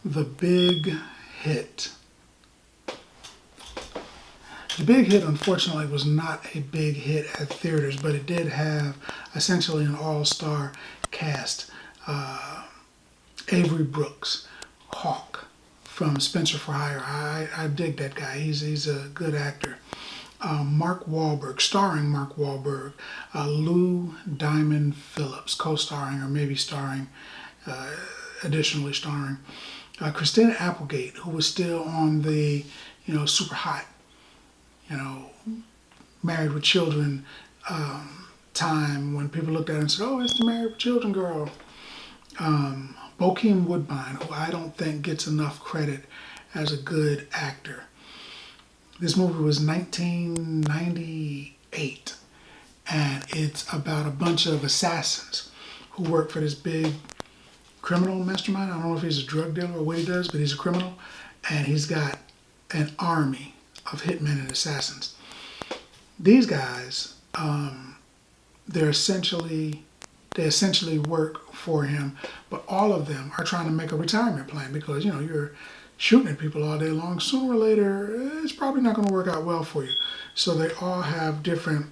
The Big Hit. The Big Hit, unfortunately, was not a big hit at theaters, but it did have essentially an all-star cast. Avery Brooks, Hawk from Spencer for Hire. I dig that guy. He's a good actor. Mark Wahlberg, starring Mark Wahlberg. Lou Diamond Phillips, co-starring or maybe starring, additionally starring. Christina Applegate, who was still on the, super hot, Married with Children time when people looked at her and said, oh, it's the Married with Children girl. Bokeem Woodbine, who I don't think gets enough credit as a good actor. This movie was 1998, and it's about a bunch of assassins who work for this big criminal mastermind. I don't know if he's a drug dealer or what he does, but he's a criminal, and he's got an army of hitmen and assassins. These guys, they essentially work for him, but all of them are trying to make a retirement plan because, you're shooting at people all day long. Sooner or later, it's probably not going to work out well for you. So they all have different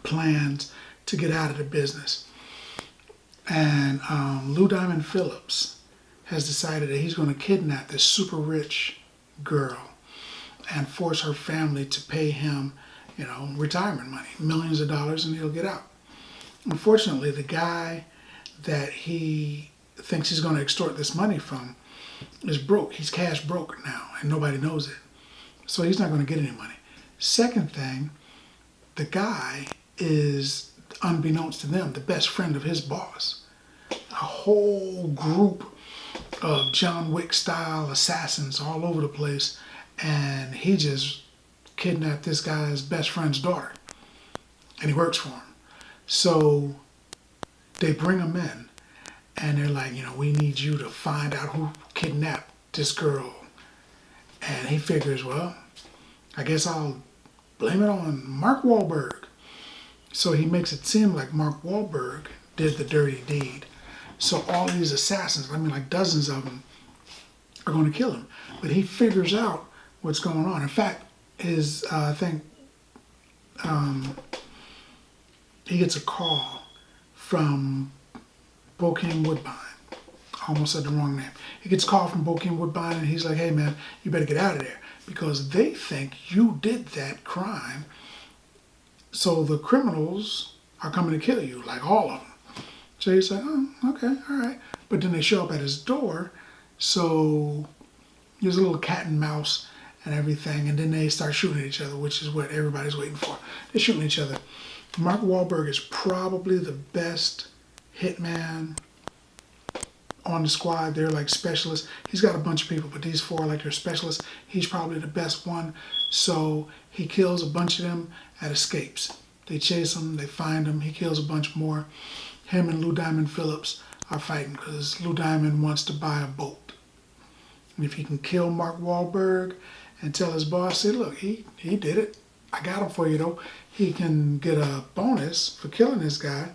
plans to get out of the business. And Lou Diamond Phillips has decided that he's going to kidnap this super rich girl and force her family to pay him, retirement money, millions of dollars, and he'll get out. Unfortunately, the guy that he thinks he's going to extort this money from is broke. He's cash broke now, and nobody knows it. So he's not going to get any money. Second thing, the guy is, unbeknownst to them, the best friend of his boss. A whole group of John Wick style assassins all over the place, and he just kidnapped this guy's best friend's daughter, and he works for him. So they bring him in, and they're like, we need you to find out who kidnapped this girl. And he figures, well, I guess I'll blame it on Mark Wahlberg. So he makes it seem like Mark Wahlberg did the dirty deed. So all these assassins, like dozens of them, are going to kill him. But he figures out what's going on. In fact, he gets a call from Bokeem Woodbine. I almost said the wrong name. He gets a call from Bokeem Woodbine, and he's like, hey man, you better get out of there because they think you did that crime. So the criminals are coming to kill you, like all of them. So he's like, oh, okay, all right. But then they show up at his door, so there's a little cat and mouse and everything, and then they start shooting at each other, which is what everybody's waiting for. They're shooting at each other. Mark Wahlberg is probably the best hitman on the squad. They're like specialists. He's got a bunch of people, but these four are like their specialists. He's probably the best one. So he kills a bunch of them at escapes. They chase him, they find him, he kills a bunch more. Him and Lou Diamond Phillips are fighting because Lou Diamond wants to buy a boat. And if he can kill Mark Wahlberg and tell his boss, say, look, he did it. I got him for you though. He can get a bonus for killing this guy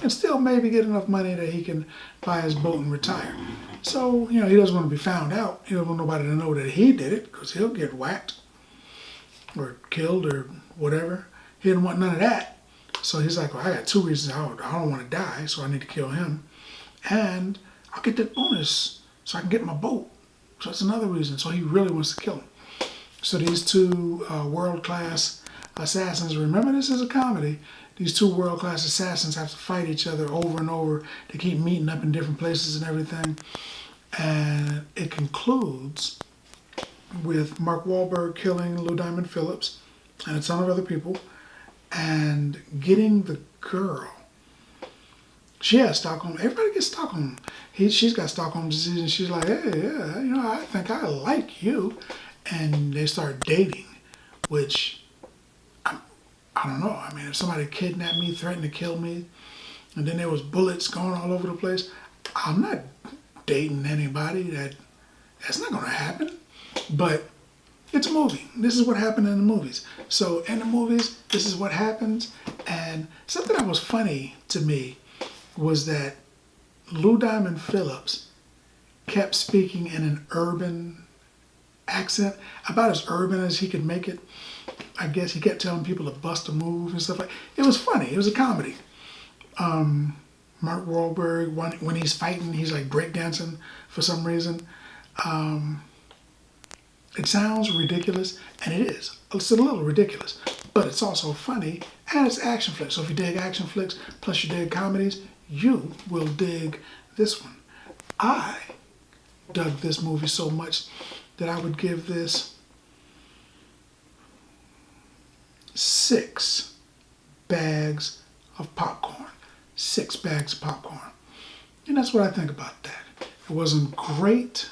and still maybe get enough money that he can buy his boat and retire. So, he doesn't want to be found out. He doesn't want nobody to know that he did it because he'll get whacked or killed or whatever. He didn't want none of that. So he's like, well, I got two reasons I don't want to die, so I need to kill him. And I'll get that bonus so I can get my boat. So that's another reason. So he really wants to kill him. So these two world-class assassins, remember this is a comedy, these two world-class assassins have to fight each other over and over. They keep meeting up in different places and everything. And it concludes with Mark Wahlberg killing Lou Diamond Phillips and a ton of other people and getting the girl. She has Stockholm. Everybody gets Stockholm. She's got Stockholm disease, and she's like, hey, yeah, I think I like you. And they start dating, which, I don't know. If somebody kidnapped me, threatened to kill me, and then there was bullets going all over the place, I'm not dating anybody. That's not going to happen. But it's a movie. This is what happened in the movies. So in the movies, this is what happens, and And something that was funny to me was that Lou Diamond Phillips kept speaking in an urban accent, about as urban as he could make it. I guess he kept telling people to bust a move and stuff like that. It was funny. It was a comedy. Mark Wahlberg, when he's fighting, he's like breakdancing for some reason. It sounds ridiculous, and it is. It's a little ridiculous, but it's also funny, and it's action flicks. So if you dig action flicks, plus you dig comedies, you will dig this one. I dug this movie so much that I would give this 6 bags of popcorn. 6 bags of popcorn. And that's what I think about that. It wasn't great,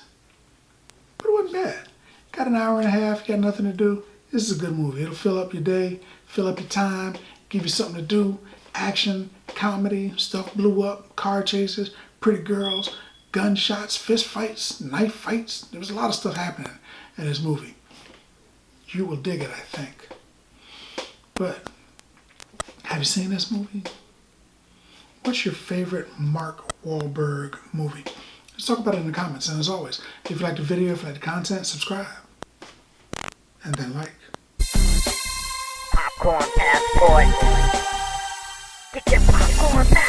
but it wasn't bad. Got an hour and a half, got nothing to do. This is a good movie. It'll fill up your day, fill up your time, give you something to do. Action, comedy, stuff blew up, car chases, pretty girls, gunshots, fist fights, knife fights. There was a lot of stuff happening in this movie. You will dig it, I think. But have you seen this movie? What's your favorite Mark Wahlberg movie? Let's talk about it in the comments. And as always, if you like the video, if you like the content, subscribe. And then like. Popcorn passport. Get your popcorn passport.